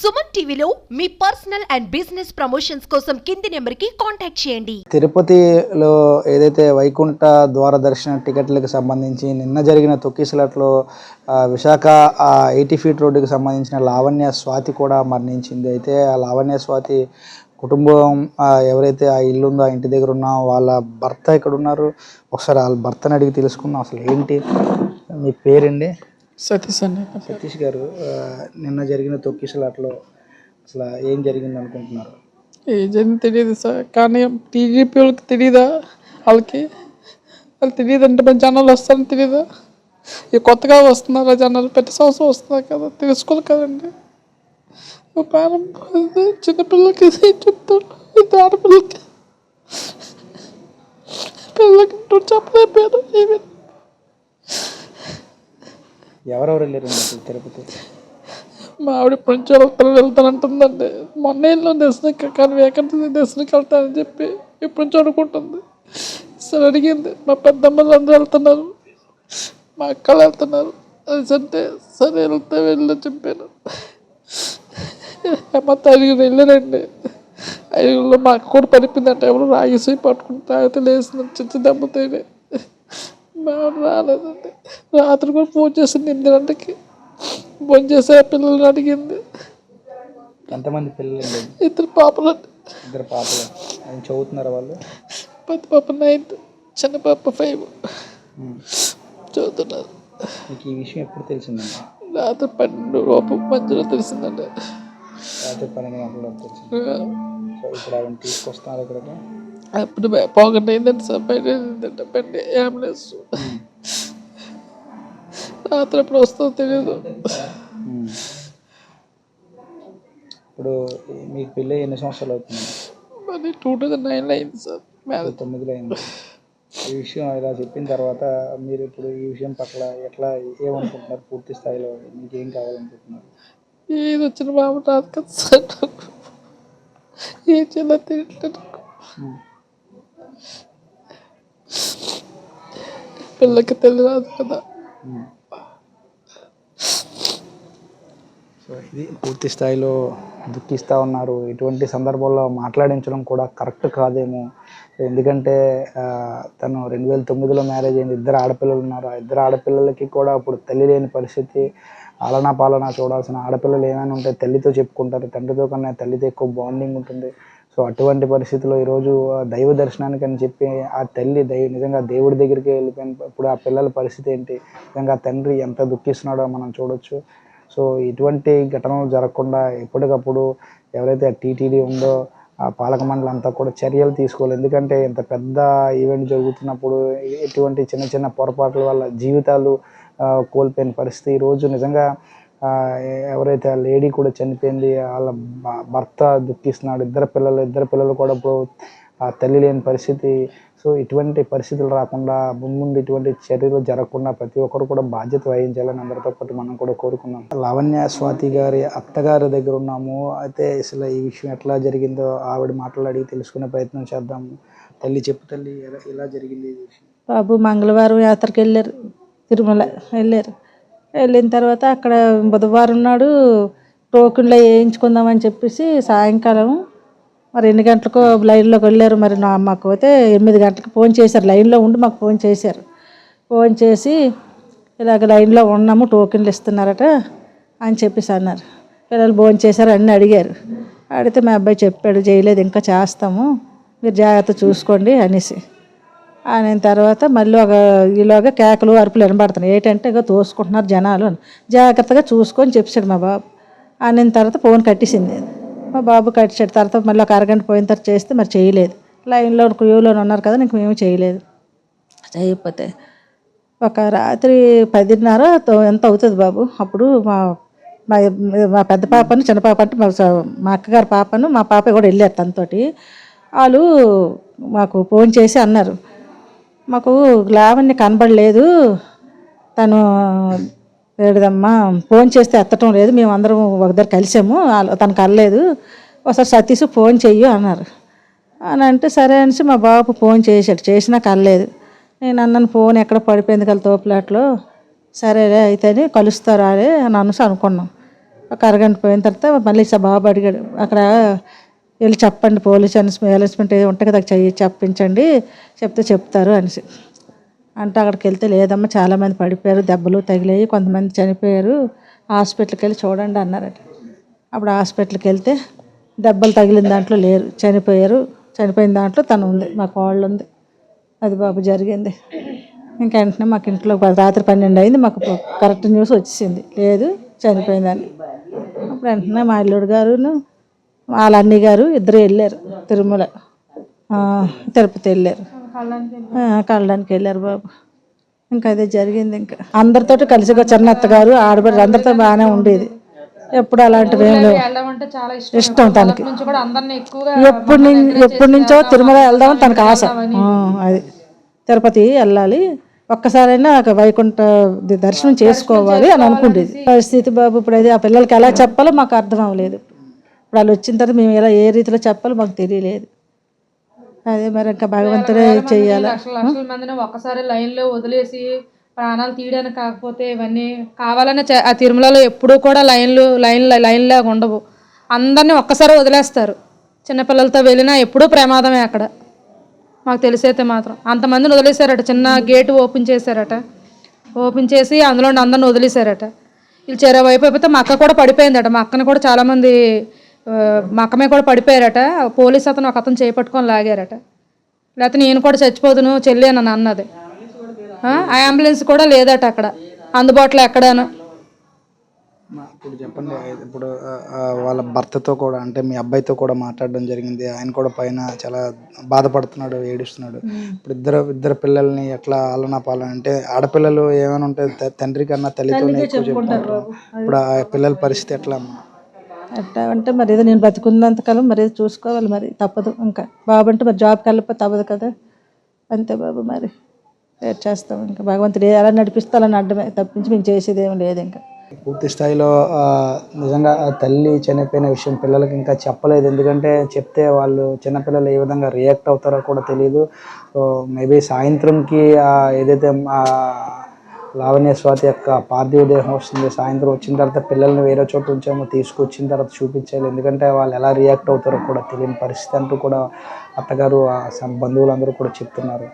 సుమన్ టీవీలో మీ personal and business promotions కోసం కింది నెంబర్కి కాంటాక్ట్ చేయండి. తిరుపతిలో ఏదైతే వైకుంఠ ద్వార దర్శన టికెట్లకు సంబంధించి నిన్న జరిగిన తొక్కిసలాట్లో విశాఖ 80 ఫీట్ రోడ్డుకి సంబంధించిన లావణ్య స్వాతి కూడా మరణించింది. అయితే ఆ లావణ్య స్వాతి కుటుంబం ఎవరైతే ఆ ఇల్లు ఉందో ఆ ఇంటి దగ్గర ఉన్న వాళ్ళ భర్త ఇక్కడ ఉన్నారు. ఒకసారి వాళ్ళ భర్తని అడిగి తెలుసుకుందాం. అసలు ఏంటి మీ పేరండి? సతీష్ అండి. సతీష్ గారు, నిన్న జరిగిన తొక్కిసలాట్లో అసలు ఏం జరిగింది అనుకుంటున్నారు? ఏం జరిగింది తెలియదు సార్, కానీ టీడీపీ వాళ్ళకి తెలియదా? వాళ్ళు తెలియదు అంటే మన జనాలు వస్తారని తెలియదా? ఈ కొత్తగా వస్తున్నారా జనాలు? ప్రతి సంవత్సరం వస్తున్నారు కదా, తెలుసుకోవాలి కదండి. ప్రాణం చిన్నపిల్లలకి చెప్తారు, ఇద్దరు ఆడపిల్లలకి పిల్లలకి చెప్పలేకపోయారు. ఏమైనా ఎవరెవరు వెళ్ళారు తిరుపతి? మా ఆవిడ ఇప్పుడు నుంచి పిల్లలు వెళ్తానంటుందండి. మొన్న వెళ్ళాం దర్శనకి, కానీ వేకంత దర్శనకి వెళ్తానని చెప్పి ఇప్పుడు నుంచి అనుకుంటుంది. సరే అడిగింది, మా పెద్దమ్మలు అందరూ వెళ్తున్నారు, మా అక్కలు వెళ్తున్నారు అది అంటే సరే వెళ్తే వెళ్ళని చెప్పాను. మొత్తం 5 వెళ్ళారండి. 5 మా అక్క కూడా పడిపోయిందంటే ఎవరు రాగిసి పట్టుకుని తాగితే లేచిన చిన్న దెబ్బతోనే మా రాలేదండి. రాత్రి కూడా ఫోన్ చేసింది 8 గంటలకి. ఫోన్ చేసి ఆ పిల్లల్ని అడిగింది. ఎంతమంది పిల్లలు? 2 పాపలు. 2 పాపలు. చదువుతున్నారు వాళ్ళు? పెద్ద పాప 9th, చిన్న పాప 5 చదువుతున్నారు. మీకు ఈ విషయం ఎప్పుడు తెలిసిందండి? రాత్రి 12 మధ్యలో తెలిసిందండి. రాత్రి 12 గంటల తెలిసింది. సో ఇప్పుడు ఆవిడ తీసుకొస్తున్నారు ఇక్కడికి. అప్పుడు పోగండి అయిందండి సార్, బయట అయిందంటే బండి అంబులెన్స్. రాత్రి ఎప్పుడు వస్తుందో తెలియదు. ఇప్పుడు మీకు పెళ్ళి ఎన్ని సంవత్సరాలు అవుతుంది? మరి 2009లో అయింది సార్, 9లో అయింది. ఈ విషయం ఇలా చెప్పిన తర్వాత మీరు ఇప్పుడు ఈ విషయం పట్ల ఎట్లా ఏమనుకుంటున్నారు? పూర్తి స్థాయిలో మీకు ఏం కావాలనుకుంటున్నారు? ఏది వచ్చిన బాబు రాదు కదా సార్, ఏం చేయాలో తెలియట్లేదు. పిల్లకి తెలియదు కదా. సో ఇది పూర్తి స్థాయిలో దుఃఖిస్తూ ఉన్నారు. ఇటువంటి సందర్భాల్లో మాట్లాడించడం కూడా కరెక్ట్ కాదేమో. ఎందుకంటే తను 2009లో మ్యారేజ్ అయింది, 2 ఆడపిల్లలు ఉన్నారు. ఆ 2 ఆడపిల్లలకి కూడా ఇప్పుడు తల్లి లేని పరిస్థితి. ఆలనా పాలనా చూడాల్సిన ఆడపిల్లలు ఏమైనా ఉంటే తల్లితో చెప్పుకుంటారు, తండ్రితో కన్నా తల్లితో ఎక్కువ బాండింగ్ ఉంటుంది. సో అటువంటి పరిస్థితుల్లో ఈరోజు దైవ దర్శనానికి అని చెప్పి ఆ తల్లి నిజంగా దేవుడి దగ్గరికి వెళ్ళిపోయిన ఇప్పుడు ఆ పిల్లల పరిస్థితి ఏంటి, నిజంగా తండ్రి ఎంత దుఃఖిస్తున్నాడో మనం చూడొచ్చు. సో ఇటువంటి ఘటనలు జరగకుండా ఎప్పటికప్పుడు ఎవరైతే టీటీడీ ఉందో ఆ పాలక మండలి అంతా కూడా చర్యలు తీసుకోవాలి. ఎందుకంటే ఇంత పెద్ద ఈవెంట్ జరుగుతున్నప్పుడు ఎటువంటి చిన్న చిన్న పొరపాట్ల వల్ల జీవితాలు కోల్పోయిన పరిస్థితి. ఈరోజు నిజంగా ఎవరైతే ఆ లేడీ కూడా చనిపోయింది, వాళ్ళ భర్త దుఃఖిస్తున్నాడు. 2 పిల్లలు కూడా ఇప్పుడు ఆ తల్లి లేని పరిస్థితి. సో ఇటువంటి పరిస్థితులు రాకుండా ముందు ఇటువంటి చర్యలు జరగకుండా ప్రతి ఒక్కరు కూడా బాధ్యత వహించాలని అందరితో పాటు మనం కూడా కోరుకున్నాం. లావణ్య స్వాతి గారి అత్తగారి దగ్గర ఉన్నాము. అయితే అసలు ఈ విషయం ఎట్లా జరిగిందో ఆవిడ మాట్లాడి తెలుసుకునే ప్రయత్నం చేద్దాము. తల్లి చెప్పు తల్లి, ఎలా జరిగింది ఈ విషయం? బాబు మంగళవారం యాత్రకు వెళ్ళారు, తిరుమల వెళ్ళారు. వెళ్ళిన తర్వాత అక్కడ బుధవారం నాడు టోకెన్లో వేయించుకుందామని చెప్పేసి సాయంకాలం మరి 2 గంటలకు లైన్లోకి వెళ్ళారు. మరి మాకు అయితే 8 గంటలకు ఫోన్ చేశారు, లైన్లో ఉండి మాకు ఫోన్ చేశారు. ఫోన్ చేసి ఇలాగ లైన్లో ఉన్నాము, టోకెన్లు ఇస్తున్నారట అని చెప్పేసి అన్నారు. పిల్లలు ఫోన్ చేశారు, అన్నీ అడిగారు. అడిగితే మా అబ్బాయి చెప్పాడు, చేయలేదు ఇంకా చేస్తాము, మీరు జాగ్రత్త చూసుకోండి అనేసి. అయిన తర్వాత మళ్ళీ ఈలోగా కేకలు అరుపులు వినబడుతున్నాయి. ఏంటంటే ఇక తోసుకుంటున్నారు జనాలు అని. జాగ్రత్తగా చూసుకొని చెప్పాడు మా బాబు. అయిన తర్వాత ఫోన్ కట్టేసింది. మా బాబు కట్టేసాడు. తర్వాత మళ్ళీ ఒక అరగంట పోయిన తర్వాత చేస్తే మరి చేయలేదు. లైన్లో క్యూలో ఉన్నారు కదా, ఇంక మేము చేయలేదు. చేయకపోతే ఒక రాత్రి 10:30 ఎంత అవుతుంది బాబు. అప్పుడు మా పెద్ద పాపను, చిన్న పాప అంటే మా అక్కగారి పాపను, మా పాప కూడా వెళ్ళారు తనతోటి. వాళ్ళు మాకు ఫోన్ చేసి అన్నారు, మాకు లావణ్య కనబడలేదు, తను ఏడదమ్మా ఫోన్ చేస్తే ఎత్తటం లేదు, మేము అందరం ఒక దగ్గర కలిసాము, తనకు కలలేదు, ఒకసారి సతీష్ ఫోన్ చెయ్యి అన్నారు. అని అంటే సరే అనేసి మా బాబు ఫోన్ చేశాడు. చేసినా కలలేదు. నేను అన్నాను ఫోన్ ఎక్కడ పడిపోయింది కదా తోపులాట్లో, సరేలే అయితేనే కలుస్తారా అని అనుకున్నాం. ఒక అరగంట పోయిన తర్వాత మళ్ళీ బాబు అడిగాడు, అక్కడ వెళ్ళి చెప్పండి పోలీస్ అనౌన్స్మెంట్ ఏదో ఉంటుంది కదా చెప్పించండి, చెప్తారు అనేసి అంటే అక్కడికి వెళ్తే లేదమ్మా చాలామంది పడిపోయారు, దెబ్బలు తగిలాయి, కొంతమంది చనిపోయారు, హాస్పిటల్కి వెళ్ళి చూడండి అన్నారట. అప్పుడు హాస్పిటల్కి వెళ్తే దెబ్బలు తగిలిన దాంట్లో లేరు, చనిపోయిన దాంట్లో తను ఉంది, మా కోళ్ళు ఉంది. అది బాబు జరిగింది. ఇంకా వెంటనే మాకు ఇంట్లో రాత్రి 12 అయింది, మాకు కరెక్ట్ న్యూస్ వచ్చేసింది, లేదు చనిపోయిందని. అప్పుడు వెంటనే మా అల్లుడు గారును వాళ్ళ అన్ని గారు ఇద్దరు వెళ్ళారు తిరుమల, తిరుపతి వెళ్ళారు, కళ్ళడానికి వెళ్ళారు బాబు. ఇంకా అదే జరిగింది. ఇంకా అందరితో కలిసి చిన్నత్త గారు ఆడబడి అందరితో బాగానే ఉండేది, ఎప్పుడు అలాంటివి ఏం లేవు. ఇష్టం తనకి, ఎప్పటి నుంచో తిరుమల వెళ్దామని తనకు ఆశ. అది తిరుపతి వెళ్ళాలి, ఒక్కసారైనా వైకుంఠ దర్శనం చేసుకోవాలి అని అనుకుండేది. పరిస్థితి బాబు ఇప్పుడు అది ఆ పిల్లలకి ఎలా చెప్పాలో మాకు అర్థం అవ్వలేదు. ఇప్పుడు వాళ్ళు వచ్చిన తర్వాత మేము ఎలా ఏ రీతిలో చెప్పాలో మాకు తెలియలేదు. అదే మరి ఇంకా భగవంతుడే చెయ్యాలి. లక్షల మందిని ఒక్కసారి లైన్లో వదిలేసి ప్రాణాలు తీయడానికి కాకపోతే ఇవన్నీ కావాలనే ఆ తిరుమలలో ఎప్పుడూ కూడా లైన్లాగా ఉండవు. అందరినీ ఒక్కసారి వదిలేస్తారు. చిన్నపిల్లలతో వెళ్ళినా ఎప్పుడూ ప్రమాదమే అక్కడ. మాకు తెలిసైతే మాత్రం అంతమందిని వదిలేశారట. చిన్న గేటు ఓపెన్ చేశారట, ఓపెన్ చేసి అందులో అందరిని వదిలేశారట. వీళ్ళు చెరవైపు అయిపోతే మా అక్క కూడా పడిపోయిందట. మా అక్కని కూడా చాలామంది మా అక్కమే కూడా పడిపోయారట. పోలీస్ అతను ఒక అతను చేపట్టుకొని లాగారట. లేకపోతే నేను కూడా చచ్చిపోదును చెల్లి అని అన్నది. ఆ అంబులెన్స్ కూడా లేదట అక్కడ అందుబాటులో ఎక్కడాను. ఇప్పుడు చెప్పండి, ఇప్పుడు వాళ్ళ భర్తతో కూడా అంటే మీ అబ్బాయితో కూడా మాట్లాడడం జరిగింది. ఆయన కూడా పైన చాలా బాధపడుతున్నాడు, ఏడుస్తున్నాడు. ఇప్పుడు ఇద్దరు పిల్లల్ని ఎట్లా ఆలనా పాలన అంటే ఆడపిల్లలు ఏమైనా ఉంటే తండ్రి కన్నా తల్లితోనే ఎక్కువ చెప్పుకుంటారు. ఇప్పుడు ఆ పిల్లల పరిస్థితి ఎట్లా ఎట్లా అంటే మరి ఏదో నేను బతుకున్నంతకాలం మరి ఏదో చూసుకోవాలి, మరి తప్పదు. ఇంకా బాబు అంటే మరి జాబ్కి వెళ్ళిపోతే తప్పదు కదా, అంతే బాబు. మరి చేస్తాం, ఇంకా భగవంతుడు ఎలా నడిపిస్తాలని అడ్డమే తప్పించి మేము చేసేది ఏమి లేదు. ఇంకా పూర్తి స్థాయిలో నిజంగా తల్లి చనిపోయిన విషయం పిల్లలకి ఇంకా చెప్పలేదు. ఎందుకంటే చెప్తే వాళ్ళు చిన్నపిల్లలు ఏ విధంగా రియాక్ట్ అవుతారో కూడా తెలియదు. సో మేబీ సాయంత్రంకి ఏదైతే లావణ్య స్వాతి యొక్క పార్థివ దేహం వస్తుంది, సాయంత్రం వచ్చిన తర్వాత పిల్లల్ని వేరే చోట ఉంచాము, తీసుకొచ్చిన తర్వాత చూపించాలి. ఎందుకంటే వాళ్ళు ఎలా రియాక్ట్ అవుతారో కూడా తెలియని పరిస్థితి అంటూ కూడా అత్తగారు బంధువులందరూ కూడా చెప్తున్నారు.